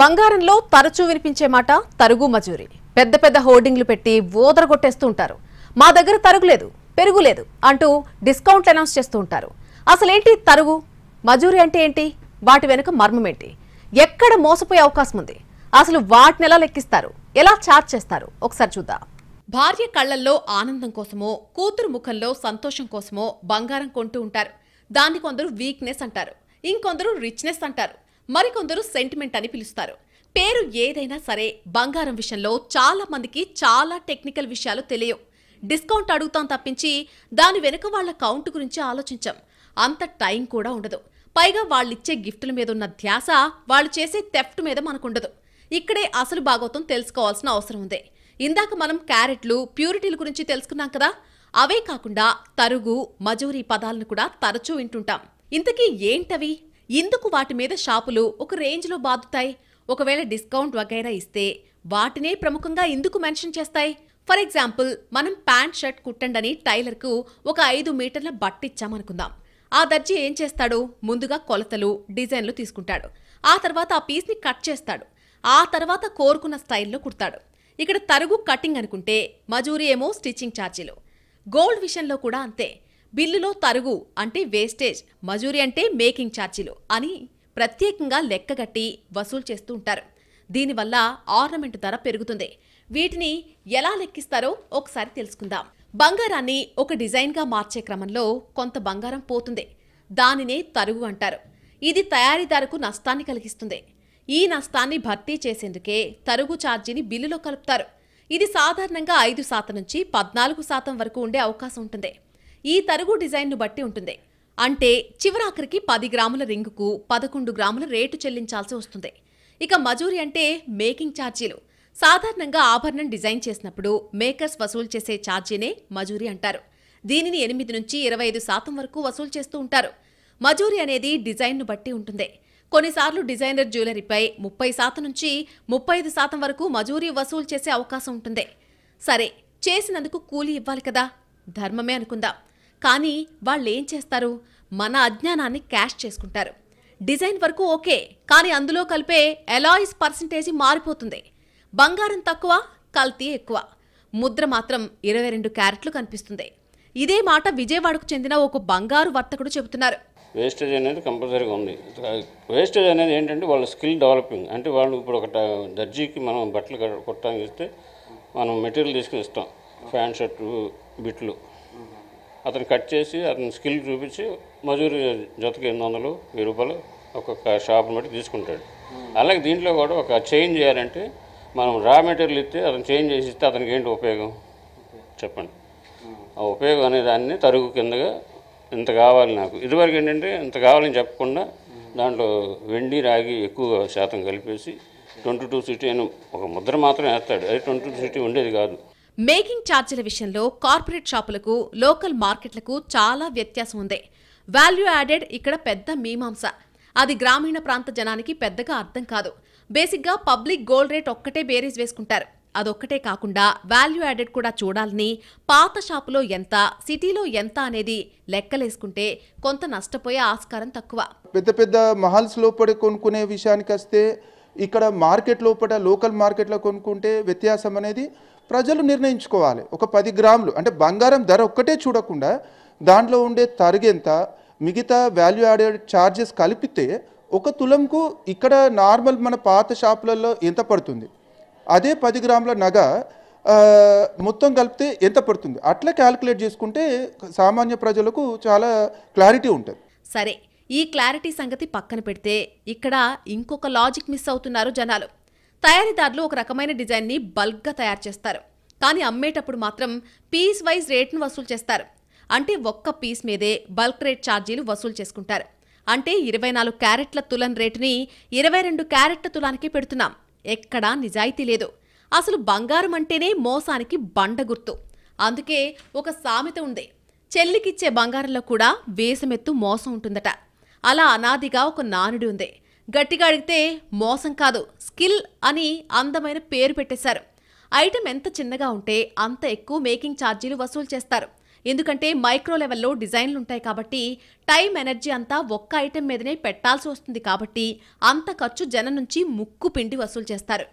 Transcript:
బంగారంలో తరచూ వినిపించే మాట తరుగు మజూరి. పెద్ద పెద్ద హోర్డింగ్లు పెట్టి ఓదరగొట్టేస్తూ ఉంటారు. మా దగ్గర తరుగు లేదు, పెరుగు లేదు అంటూ డిస్కౌంట్ అనౌన్స్ చేస్తూ ఉంటారు. అసలేంటి తరుగు మజూరి అంటే ఏంటి? వాటి వెనుక మర్మం ఏంటి? ఎక్కడ మోసపోయే అవకాశం ఉంది? అసలు వాటిని ఎలా లెక్కిస్తారు, ఎలా చార్జ్ చేస్తారు? ఒకసారి చూద్దాం. భార్య కళ్లల్లో ఆనందం కోసమో, కూతురు ముఖంలో సంతోషం కోసమో బంగారం కొంటూ ఉంటారు. దాన్ని కొందరు వీక్నెస్ అంటారు, ఇంకొందరు రిచ్నెస్ అంటారు, మరికొందరు సెంటిమెంట్ అని పిలుస్తారు. పేరు ఏదైనా సరే బంగారం విషయంలో చాలా మందికి చాలా టెక్నికల్ విషయాలు తెలియవు. డిస్కౌంట్ అడుగుతాం తప్పించి దాని వెనుక వాళ్ల కౌంట్ గురించి ఆలోచించాం. అంత టైం కూడా ఉండదు. పైగా వాళ్ళిచ్చే గిఫ్టుల మీద ఉన్న ధ్యాస వాళ్ళు చేసే థెఫ్ట్ మీద మనకుండదు. ఇక్కడే అసలు భాగవతం తెలుసుకోవాల్సిన అవసరం ఉంది. ఇందాక మనం క్యారెట్లు, ప్యూరిటీల గురించి తెలుసుకున్నాం కదా. అవే కాకుండా తరుగు, మజూరీ పదాలను కూడా తరచూ వింటుంటాం. ఇంతకీ ఏంటవి? ఇందుకు వాటి మీద షాపులు ఒక రేంజ్లో బాదుతాయి. ఒకవేళ డిస్కౌంట్ వగైరా ఇస్తే వాటినే ప్రముఖంగా ఎందుకు మెన్షన్ చేస్తాయి? ఫర్ ఎగ్జాంపుల్, మనం ప్యాంట్ షర్ట్ కుట్టండని టైలర్కు ఒక 5 మీటర్ల బట్టిచ్చామనుకుందాం. ఆ దర్జీ ఏం చేస్తాడు? ముందుగా కొలతలు, డిజైన్లు తీసుకుంటాడు. ఆ తర్వాత ఆ పీస్ని కట్ చేస్తాడు. ఆ తర్వాత కోరుకున్న స్టైల్లో కుడతాడు. ఇక్కడ తరుగు కటింగ్ అనుకుంటే, మజూరీ ఏమో స్టిచ్చింగ్ ఛార్జీలు. గోల్డ్ విషయంలో కూడా అంతే. బిల్లులో తరుగు అంటే వేస్టేజ్, మజూరీ అంటే మేకింగ్ ఛార్జీలు అని ప్రత్యేకంగా లెక్కగట్టి వసూలు చేస్తూ ఉంటారు. దీనివల్ల ఆర్నమెంట్ ధర పెరుగుతుంది. వీటిని ఎలా లెక్కిస్తారో ఒకసారి తెలుసుకుందాం. బంగారాన్ని ఒక డిజైన్గా మార్చే క్రమంలో కొంత బంగారం పోతుంది. దానినే తరుగు అంటారు. ఇది తయారీదారుకు నష్టాన్ని కలిగిస్తుంది. ఈ నష్టాన్ని భర్తీ చేసేందుకే తరుగు ఛార్జీని బిల్లులో కలుపుతారు. ఇది సాధారణంగా 5% నుంచి 14% వరకు ఉండే అవకాశం ఉంటుంది. ఈ తరుగు డిజైన్ను బట్టి ఉంటుంది. అంటే చివరాఖరికి 10 గ్రాముల రింగుకు 11 గ్రాముల రేటు చెల్లించాల్సి వస్తుంది. ఇక మజూరీ అంటే మేకింగ్ ఛార్జీలు. సాధారణంగా ఆభరణం డిజైన్ చేసినప్పుడు మేకర్స్ వసూలు చేసే ఛార్జీనే మజూరీ అంటారు. దీనిని 8 నుంచి 25% వరకు వసూలు చేస్తూ ఉంటారు. మజూరీ అనేది డిజైన్ను బట్టి ఉంటుంది. కొన్నిసార్లు డిజైనర్ జ్యువెలరీపై 30% నుంచి 35% వరకు మజూరీ వసూలు చేసే అవకాశం ఉంటుంది. సరే, చేసినందుకు కూలీ ఇవ్వాలి కదా, ధర్మమే అనుకుందాం. కానీ వాళ్ళేం చేస్తారు? మన అజ్ఞానాన్ని క్యాష్ చేసుకుంటారు. డిజైన్ వరకు ఓకే, కానీ అందులో కలిపే అలాయిస్ పర్సంటేజీ మారిపోతుంది. బంగారం తక్కువ, కల్తీ ఎక్కువ. ముద్ర మాత్రం 22 క్యారెట్లు కనిపిస్తుంది. ఇదే మాట విజయవాడకు చెందిన ఒక బంగారు వర్తకుడు చెబుతున్నారు. వేస్టేజ్ అనేది కంపల్సరీగా ఉంది. వేస్టేజ్ అనేది ఏంటంటే వాళ్ళ స్కిల్ డెవలపింగ్. అంటే వాళ్ళు ఇప్పుడు ఒక దర్జీకి మనం బట్టలు కుట్టడానికి ఇస్తే మనం మెటీరియల్ తీసుకుని ఇస్తాం, ప్యాంట్ షర్టు బిట్లు. అతను కట్ చేసి అతని స్కిల్ చూపించి మజూరీ జతకి 800, 1000 రూపాయలు ఒక్కొక్క షాప్ని బట్టి తీసుకుంటాడు. అలాగే దీంట్లో కూడా ఒక చేంజ్ చేయాలంటే మనం రా మెటీరియల్ ఇస్తే అతను చేంజ్ చేసి ఇస్తే అతనికి ఏంటి ఉపయోగం చెప్పండి. ఆ ఉపయోగం అనే దాన్ని తరుగు కిందగా ఇంత కావాలి నాకు. ఇదివరకు ఏంటంటే ఇంత కావాలని చెప్పకుండా దాంట్లో వెండి, రాగి ఎక్కువ శాతం కలిపేసి 22 సిటీ అని ఒక ముద్ర మాత్రం వేస్తాడు. అది 22 సిటీ ఉండేది కాదు. మేకింగ్ ఛార్జీల విషయంలో కార్పొరేట్ షాపులకు, లోకల్ మార్కెట్లకు చాలా వ్యత్యాసం ఉంది. వాల్యూ యాడెడ్ ఇక్కడ పెద్ద మీమాంస. అది గ్రామీణ ప్రాంత జనానికి పెద్దగా అర్థం కాదు. బేసిక్గా పబ్లిక్ గోల్డ్ రేట్ ఒక్కటే బేరీజ్ వేసుకుంటారు. అదొక్కటే కాకుండా వాల్యూ యాడెడ్ కూడా చూడాలని, పాత షాపులో ఎంత, సిటీలో ఎంత అనేది లెక్కలేసుకుంటే కొంత నష్టపోయే ఆస్కారం తక్కువ. పెద్ద పెద్ద మహల్స్ లోపల కొనుక్కునే విషయానికి వస్తే, ఇక్కడ మార్కెట్ లోపల లోకల్ మార్కెట్లో కొనుక్కుంటే వ్యత్యాసం అనేది ప్రజలు నిర్ణయించుకోవాలి. ఒక 10 గ్రాములు అంటే బంగారం ధర ఒక్కటే చూడకుండా దాంట్లో ఉండే తరుగెంత, మిగతా వాల్యూ యాడెడ్ ఛార్జెస్ కలిపితే ఒక తులంకు ఇక్కడ నార్మల్ మన పాత షాపులలో ఎంత పడుతుంది, అదే 10 గ్రాముల నగ మొత్తం కలిపితే ఎంత పడుతుంది, అట్లా క్యాలిక్యులేట్ చేసుకుంటే సామాన్య ప్రజలకు చాలా క్లారిటీ ఉంటుంది. సరే, ఈ క్లారిటీ సంగతి పక్కన పెడితే ఇక్కడ ఇంకొక లాజిక్ మిస్ అవుతున్నారు జనాలు. తయారీదారులు ఒక రకమైన డిజైన్ని బల్క్గా తయారు చేస్తారు. కానీ అమ్మేటప్పుడు మాత్రం పీస్ వైజ్ రేట్ను వసూలు చేస్తారు. అంటే ఒక్క పీస్ మీదే బల్క్ రేట్ ఛార్జీలు వసూలు చేసుకుంటారు. అంటే 24 క్యారెట్ల తులం రేటుని 22 క్యారెట్ల తులానికి పెడుతున్నాం. ఎక్కడా నిజాయితీ లేదు. అసలు బంగారం అంటేనే మోసానికి బండ గుర్తు. అందుకే ఒక సామెత ఉంది, చెల్లికిచ్చే బంగారంలో కూడా వేసమెత్తు మోసం ఉంటుందట. అలా అనాదిగా ఒక నానుడి ఉంది. గట్టిగా అడిగితే మోసం కాదు, స్కిల్ అని అందమైన పేరు పెట్టేశారు. ఐటెం ఎంత చిన్నగా ఉంటే అంత ఎక్కువ మేకింగ్ ఛార్జీలు వసూలు చేస్తారు. ఎందుకంటే మైక్రో లెవెల్లో డిజైన్లు ఉంటాయి కాబట్టి టైం ఎనర్జీ అంతా ఒక్క ఐటెం మీదనే పెట్టాల్సి వస్తుంది కాబట్టి అంత ఖర్చు జనం నుంచి ముక్కు పిండి వసూలు చేస్తారు.